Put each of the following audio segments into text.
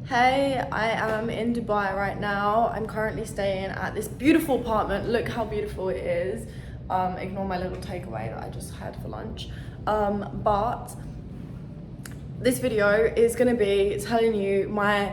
Hey, I am in Dubai right now. I'm currently staying at this beautiful apartment. Look how beautiful it is. Ignore my little takeaway that I just had for lunch. But this video is gonna be telling you my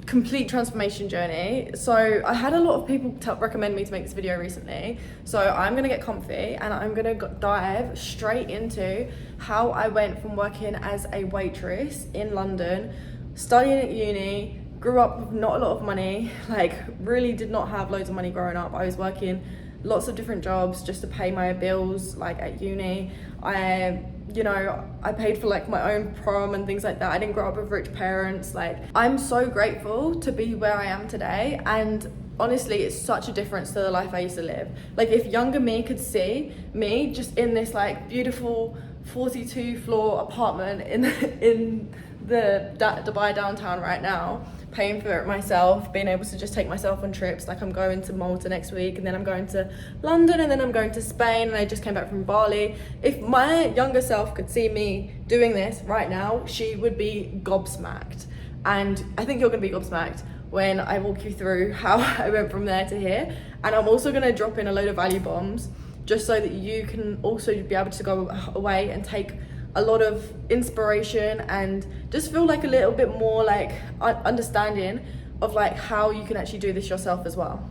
complete transformation journey. So I had a lot of people recommend me to make this video recently. So I'm gonna get comfy and I'm gonna dive straight into how I went from working as a waitress in London, studying at uni, grew up with not a lot of money, like really did not have loads of money growing up. I was working lots of different jobs just to pay my bills, like at uni. I paid for like my own prom and things like that. I didn't grow up with rich parents. Like, I'm so grateful to be where I am today, and honestly it's such a difference to the life I used to live. Like, if younger me could see me just in this like beautiful 42 floor apartment in the Dubai downtown right now, paying for it myself, being able to just take myself on trips. Like, I'm going to Malta next week, and then I'm going to London, and then I'm going to Spain, and I just came back from Bali. If my younger self could see me doing this right now, she would be gobsmacked. And I think you're gonna be gobsmacked when I walk you through how I went from there to here. And I'm also gonna drop in a load of value bombs just so that you can also be able to go away and take a lot of inspiration and just feel like a little bit more like understanding of like how you can actually do this yourself as well.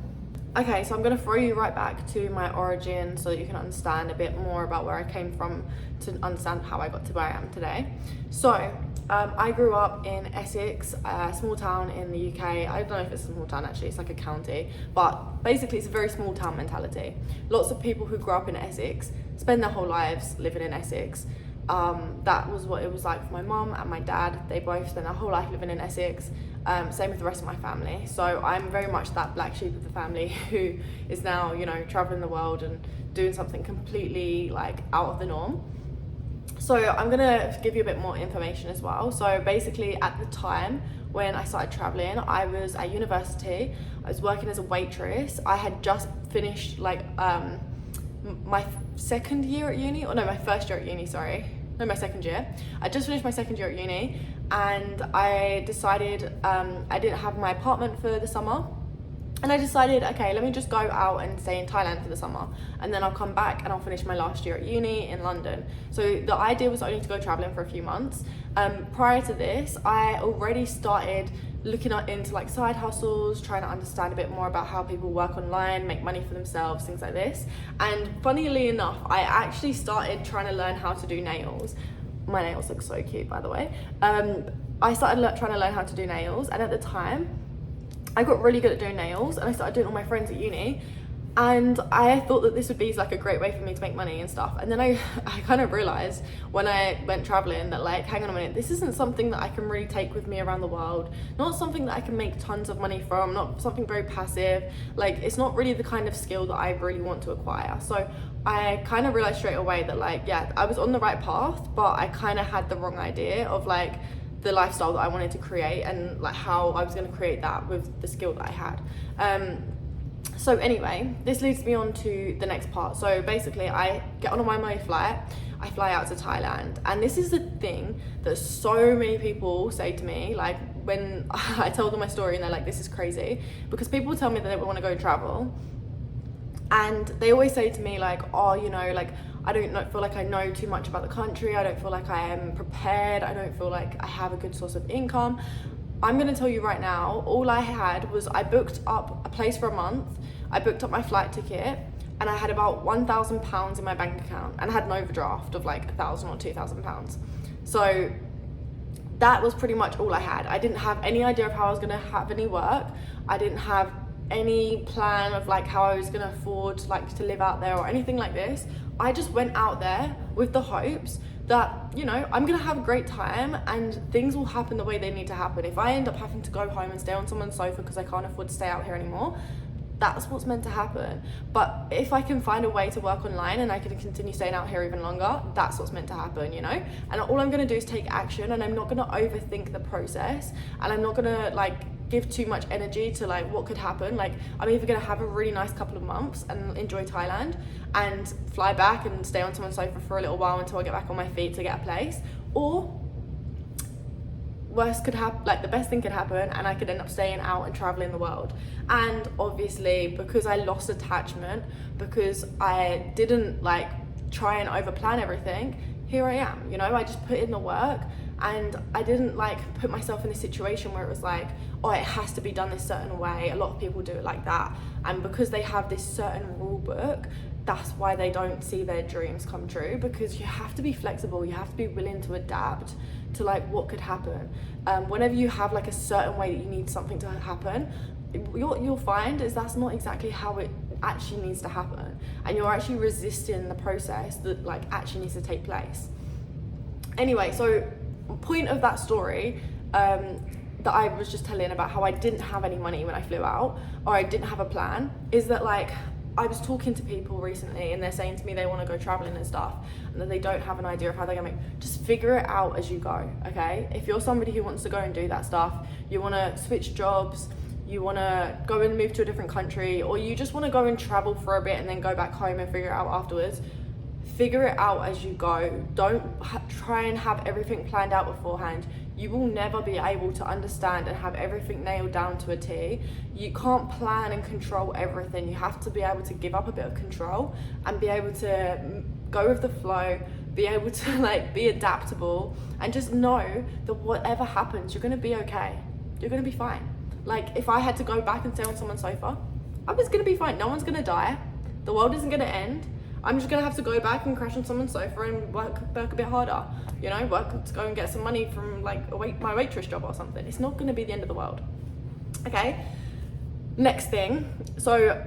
Okay, so I'm gonna throw you right back to my origin so that you can understand a bit more about where I came from, to understand how I got to where I am today. So I grew up in Essex, a small town in the UK. I don't know if it's a small town actually, it's like a county, but basically it's a very small town mentality. Lots of people who grow up in Essex spend their whole lives living in Essex. That was what it was like for my mum and my dad. They both spent their whole life living in Essex. Same with the rest of my family. So I'm very much that black sheep of the family who is now, traveling the world and doing something completely like out of the norm. So I'm gonna give you a bit more information as well. So basically, at the time when I started traveling, I was at university. I was working as a waitress. I had just finished like my second year at uni, or no, my first year at uni, sorry. No, my second year. I just finished my second year at uni, and I decided I didn't have my apartment for the summer. And I decided, okay, let me just go out and stay in Thailand for the summer, and then I'll come back and I'll finish my last year at uni in London. So the idea was only to go traveling for a few months. Prior to this, I already started looking into like side hustles, trying to understand a bit more about how people work online, make money for themselves, things like this. And funnily enough, I actually started trying to learn how to do nails. My nails look so cute, by the way. I started trying to learn how to do nails, and at the time I got really good at doing nails, and I started doing it with my friends at uni, and I thought that this would be like a great way for me to make money and stuff. And then I kind of realized when I went traveling that, like, hang on a minute, this isn't something that I can really take with me around the world, not something that I can make tons of money from, not something very passive. Like, it's not really the kind of skill that I really want to acquire. So I kind of realized straight away that, like, yeah, I was on the right path, but I kind of had the wrong idea of like the lifestyle that I wanted to create, and like how I was going to create that with the skill that I had. So anyway, this leads me on to the next part. So basically, I get on my flight, I fly out to Thailand, and this is the thing that so many people say to me, like when I tell them my story, and they're like, this is crazy, because people tell me that they want to go travel, and they always say to me like, oh, like, I don't feel like I know too much about the country, I don't feel like I am prepared, I don't feel like I have a good source of income. I'm gonna tell you right now, all I had was I booked up a place for a month, I booked up my flight ticket, and I had about £1,000 in my bank account, and I had an overdraft of like £1,000 or £2,000. So that was pretty much all I had. I didn't have any idea of how I was gonna have any work. I didn't have any plan of like how I was gonna afford like to live out there or anything like this. I just went out there with the hopes that, I'm gonna have a great time and things will happen the way they need to happen. If I end up having to go home and stay on someone's sofa because I can't afford to stay out here anymore, that's what's meant to happen. But if I can find a way to work online and I can continue staying out here even longer, that's what's meant to happen, And all I'm gonna do is take action, and I'm not gonna overthink the process, and I'm not gonna like give too much energy to like what could happen. Like, I'm either gonna have a really nice couple of months and enjoy Thailand and fly back and stay on someone's sofa for a little while until I get back on my feet to get a place, or worst could happen, like the best thing could happen, and I could end up staying out and traveling the world. And obviously, because I lost attachment, because I didn't like try and over plan everything, here I am, you know. I just put in the work, and I didn't like put myself in a situation where it was like, oh, it has to be done this certain way. A lot of people do it like that, and because they have this certain rule book, that's why they don't see their dreams come true, because you have to be flexible, you have to be willing to adapt to like what could happen. Whenever you have like a certain way that you need something to happen, what you'll find is that's not exactly how it actually needs to happen, and you're actually resisting the process that like actually needs to take place. Anyway, so point of that story that I was just telling about how I didn't have any money when I flew out, or I didn't have a plan, is that like I was talking to people recently and they're saying to me they want to go traveling and stuff, and that they don't have an idea of how they're gonna make. Just figure it out as you go, okay? If you're somebody who wants to go and do that stuff, you want to switch jobs, you want to go and move to a different country, or you just want to go and travel for a bit and then go back home and figure it out afterwards, figure it out as you go. Don't try and have everything planned out beforehand. You will never be able to understand and have everything nailed down to a T. You can't plan and control everything. You have to be able to give up a bit of control and be able to go with the flow, be able to like be adaptable, and just know that whatever happens, you're gonna be okay. You're gonna be fine. Like if I had to go back and stay on someone's sofa, I was gonna be fine. No one's gonna die. The world isn't gonna end. I'm just gonna have to go back and crash on someone's sofa and work a bit harder, you know, work to go and get some money from like my waitress job or something. It's not gonna be the end of the world. Okay, next thing. So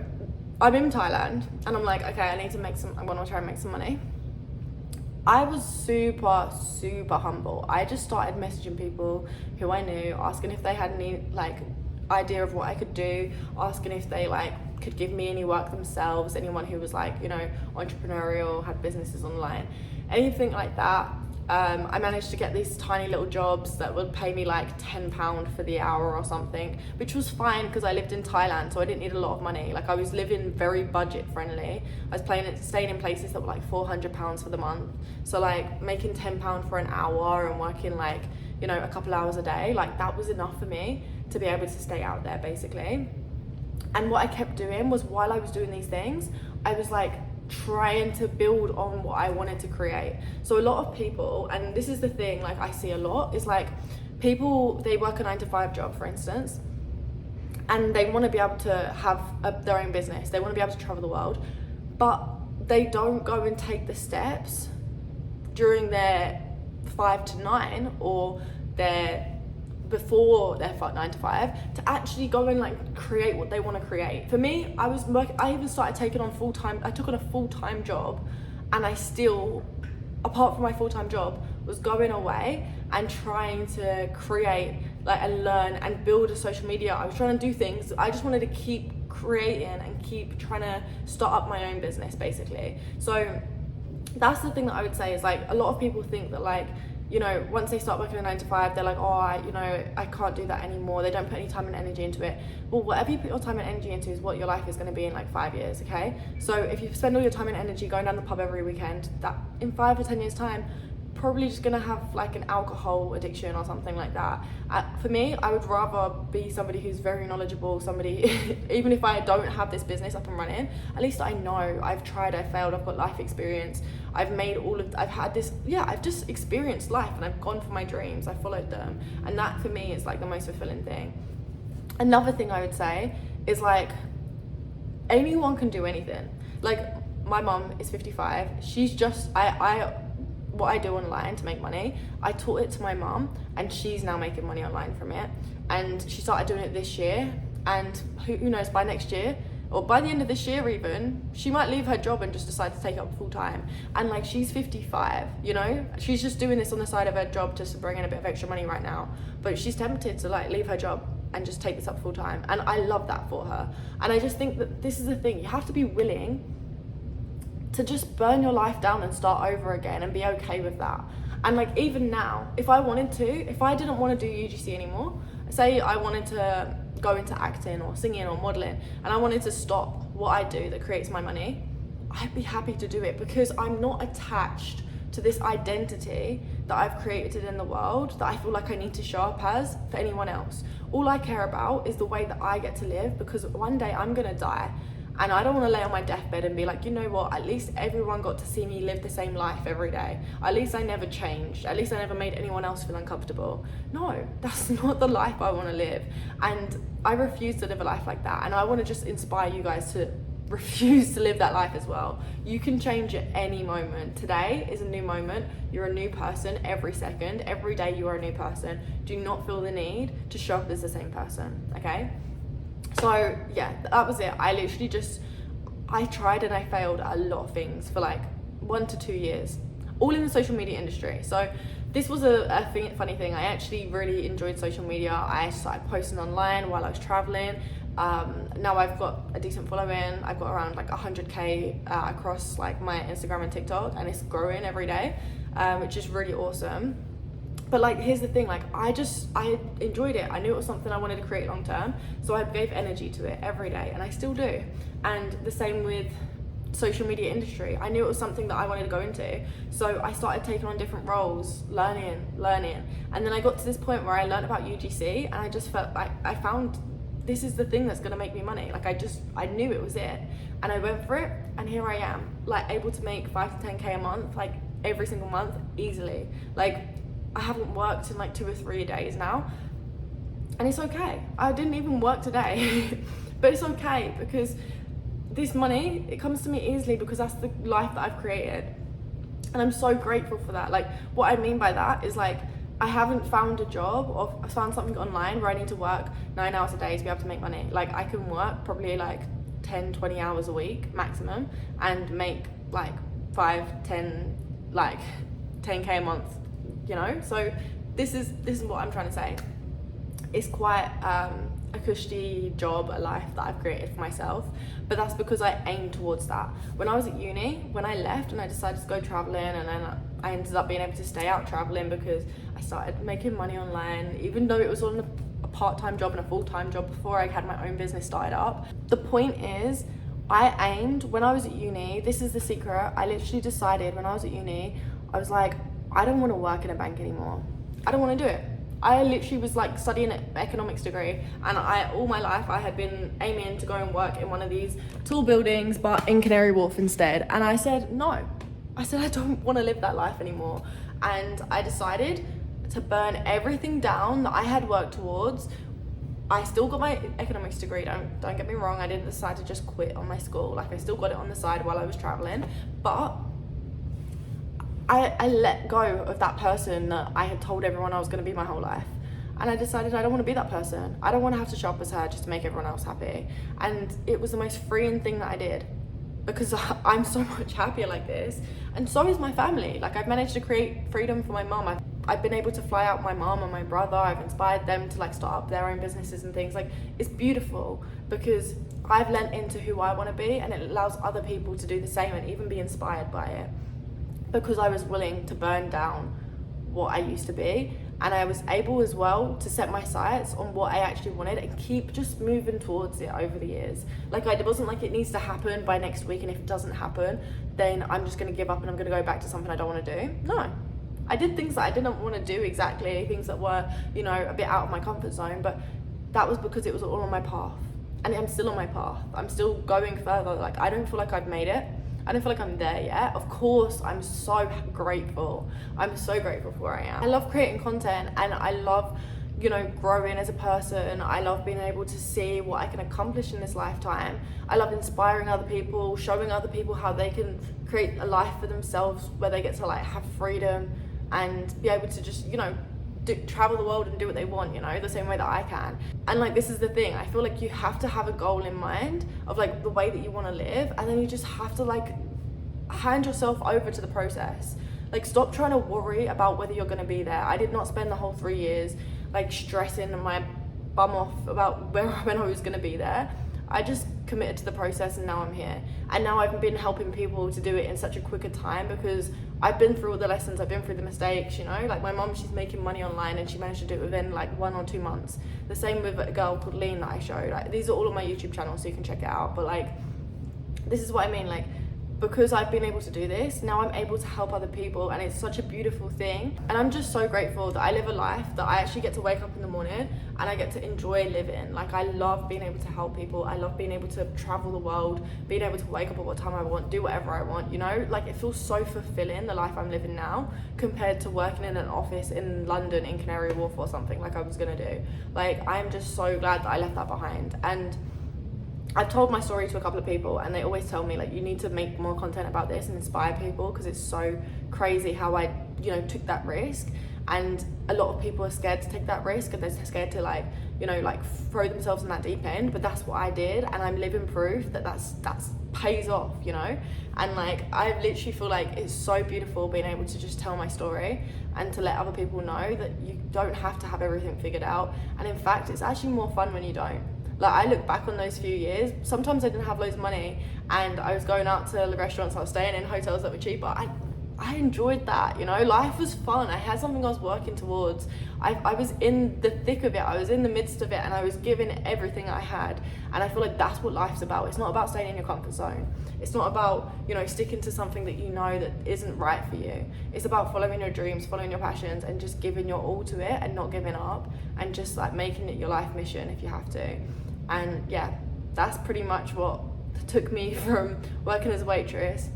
I'm in Thailand and I'm like, okay, I wanna try and make some money. I was super humble. I just started messaging people who I knew, asking if they had any like idea of what I could do, asking if they like could give me any work themselves, anyone who was like, you know, entrepreneurial, had businesses online, anything like that. I managed to get these tiny little jobs that would pay me like £10 for the hour or something, which was fine because I lived in Thailand, so I didn't need a lot of money. Like I was living very budget friendly. I was staying in places that were like £400 for the month. So like making £10 for an hour and working like, you know, a couple hours a day, like that was enough for me to be able to stay out there basically. And what I kept doing was, while I was doing these things, I was like trying to build on what I wanted to create. So a lot of people, and this is the thing like I see a lot, is like people, they work a 9-to-5 job, for instance, and they want to be able to have their own business. They want to be able to travel the world, but they don't go and take the steps during their 5 to 9 or before their 9 to 5 to actually go and like create what they want to create. For me, I even started taking on I took on a full-time job, and I still, apart from my full-time job, was going away and trying to create like and learn and build a social media. I was trying to do things. I just wanted to keep creating and keep trying to start up my own business basically. So that's the thing that I would say is like a lot of people think that like, you know, once they start working a 9 to 5, they're like, oh, I can't do that anymore. They don't put any time and energy into it. Well, whatever you put your time and energy into is what your life is going to be in like 5 years, okay? So if you spend all your time and energy going down the pub every weekend, that in 5 or 10 years time, probably just gonna have like an alcohol addiction or something like that. For me, I would rather be somebody who's very knowledgeable, somebody, even if I don't have this business up and running, at least I know I've tried, I failed, I've got life experience, I've just experienced life, and I've gone for my dreams, I followed them, and that for me is like the most fulfilling thing. Another thing I would say is like, anyone can do anything. Like my mum is 55, she's just, what I do online to make money, I taught it to my mum, and she's now making money online from it. And she started doing it this year, and who knows, by next year or by the end of this year even, she might leave her job and just decide to take it up full time. And like, she's 55, you know, she's just doing this on the side of her job just to bring in a bit of extra money right now, but she's tempted to like leave her job and just take this up full time, and I love that for her. And I just think that this is the thing, you have to be willing to just burn your life down and start over again and be okay with that. And like, even now, if I didn't want to do UGC anymore, say I wanted to go into acting or singing or modeling, and I wanted to stop what I do that creates my money, I'd be happy to do it, because I'm not attached to this identity that I've created in the world that I feel like I need to show up as for anyone else. All I care about is the way that I get to live, because one day I'm gonna die. And I don't want to lay on my deathbed and be like, you know what, at least everyone got to see me live the same life every day. At least I never changed. At least I never made anyone else feel uncomfortable. No, that's not the life I want to live. And I refuse to live a life like that. And I want to just inspire you guys to refuse to live that life as well. You can change at any moment. Today is a new moment. You're a new person every second. Every day you are a new person. Do not feel the need to show up as the same person, okay? So yeah, that was it. I tried and I failed at a lot of things for like 1 to 2 years, all in the social media industry. So this was a funny thing. I actually really enjoyed social media. I started posting online while I was traveling. Now I've got a decent following. I've got around like 100k across like my Instagram and TikTok, and it's growing every day, which is really awesome. But like, here's the thing, like I enjoyed it. I knew it was something I wanted to create long term, so I gave energy to it every day, and I still do. And the same with social media industry. I knew it was something that I wanted to go into, so I started taking on different roles, learning, and then I got to this point where I learned about UGC, and I just felt like I found this is the thing that's gonna make me money. Like I knew it was it, and I went for it, and here I am, like able to make 5 to 10k a month, like every single month, easily. Like I haven't worked in like 2 or 3 days now, and it's okay. I didn't even work today, but it's okay, because this money, it comes to me easily because that's the life that I've created, and I'm so grateful for that. Like what I mean by that is like, I haven't found a job or I found something online where I need to work 9 hours a day to be able to make money. Like I can work probably like 10, 20 hours a week maximum and make like 5, 10, like 10k a month, you know? So this is what I'm trying to say. It's quite a cushy job, a life that I've created for myself, but that's because I aimed towards that. When I was at uni, when I left and I decided to go traveling, and then I ended up being able to stay out traveling because I started making money online, even though it was on a part-time job and a full-time job before I had my own business started up. The point is, I aimed when I was at uni. This is the secret. I literally decided when I was at uni, I was like, I don't want to work in a bank anymore. I don't want to do it. I literally was like studying an economics degree, and all my life I had been aiming to go and work in one of these tall buildings, but in Canary Wharf instead. And I said no. I said I don't want to live that life anymore. And I decided to burn everything down that I had worked towards. I still got my economics degree, don't get me wrong. I didn't decide to just quit on my school. Like I still got it on the side while I was traveling, but I let go of that person that I had told everyone I was going to be my whole life. And I decided I don't want to be that person. I don't want to have to show up as her just to make everyone else happy. And it was the most freeing thing that I did, because I'm so much happier like this. And so is my family. Like I've managed to create freedom for my mom. I've been able to fly out my mom and my brother. I've inspired them to like start up their own businesses and things. Like it's beautiful because I've lent into who I want to be, and it allows other people to do the same and even be inspired by it. Because I was willing to burn down what I used to be, and I was able as well to set my sights on what I actually wanted and keep just moving towards it over the years. Like it wasn't like it needs to happen by next week, and if it doesn't happen, then I'm just going to give up and I'm going to go back to something I don't want to do. No, I did things that I didn't want to do exactly, things that were, you know, a bit out of my comfort zone, but that was because it was all on my path, and I'm still on my path. I'm still going further. Like I don't feel like I've made it. I don't feel like I'm there yet. Of course, I'm so grateful. I'm so grateful for where I am. I love creating content, and I love, you know, growing as a person. I love being able to see what I can accomplish in this lifetime. I love inspiring other people, showing other people how they can create a life for themselves where they get to like have freedom and be able to just, you know, travel the world and do what they want, you know, the same way that I can. And like this is the thing, I feel like you have to have a goal in mind of like the way that you want to live, and then you just have to like hand yourself over to the process. Like stop trying to worry about whether you're going to be there. I did not spend the whole 3 years like stressing my bum off about when I was going to be there. I just committed to the process, and now I'm here. And now I've been helping people to do it in such a quicker time because I've been through all the lessons, I've been through the mistakes, you know? Like my mom, she's making money online and she managed to do it within like 1 or 2 months. The same with a girl called Lean that I showed. Like these are all on my YouTube channel, so you can check it out. But like, this is what I mean. Like because I've been able to do this, now I'm able to help other people, and it's such a beautiful thing. And I'm just so grateful that I live a life that I actually get to wake up in the morning and I get to enjoy living. Like, I love being able to help people. I love being able to travel the world, being able to wake up at what time I want, do whatever I want, you know? Like, it feels so fulfilling, the life I'm living now, compared to working in an office in London in Canary Wharf or something like I was gonna do. Like, I'm just so glad that I left that behind. And I've told my story to a couple of people, and they always tell me, like, you need to make more content about this and inspire people, because it's so crazy how I, you know, took that risk. And a lot of people are scared to take that risk, and they're scared to, like, you know, like, throw themselves in that deep end. But that's what I did, and I'm living proof that that's pays off, you know. And like, I literally feel like it's so beautiful being able to just tell my story and to let other people know that you don't have to have everything figured out. And in fact, it's actually more fun when you don't. Like, I look back on those few years, sometimes I didn't have loads of money and I was going out to the restaurants, I was staying in hotels that were cheaper. I enjoyed that, you know. Life was fun. I had something I was working towards. I was in the thick of it. I was in the midst of it, and I was giving everything I had. And I feel like that's what life's about. It's not about staying in your comfort zone. It's not about, you know, sticking to something that you know that isn't right for you. It's about following your dreams, following your passions, and just giving your all to it and not giving up, and just like making it your life mission if you have to. And yeah, that's pretty much what took me from working as a waitress,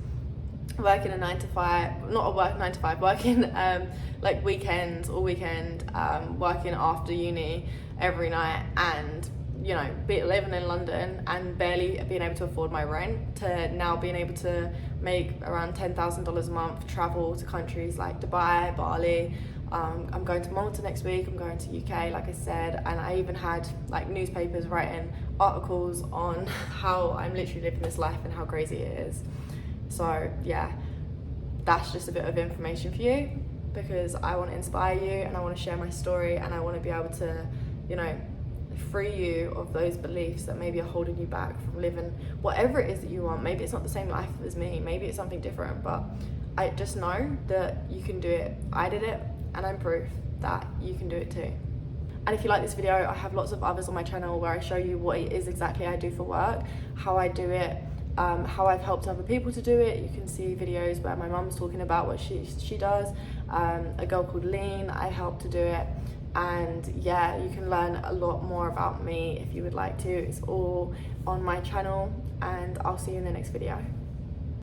working a 9 to 5, not a work 9 to 5, working like weekends, all weekend, working after uni every night, and, you know, living in London and barely being able to afford my rent, to now being able to make around $10,000 a month, travel to countries like Dubai, Bali. I'm going to Malta next week, I'm going to UK, like I said, and I even had like newspapers writing articles on how I'm literally living this life and how crazy it is. So yeah, that's just a bit of information for you, because I want to inspire you and I want to share my story, and I want to be able to, you know, free you of those beliefs that maybe are holding you back from living whatever it is that you want. Maybe it's not the same life as me, maybe it's something different, but I just know that you can do it. I did it, and I'm proof that you can do it too. And if you like this video, I have lots of others on my channel where I show you what it is exactly I do for work, how I do it, how I've helped other people to do it. You can see videos where my mum's talking about what she does. A girl called Lean, I helped to do it. And yeah, you can learn a lot more about me if you would like to. It's all on my channel, and I'll see you in the next video.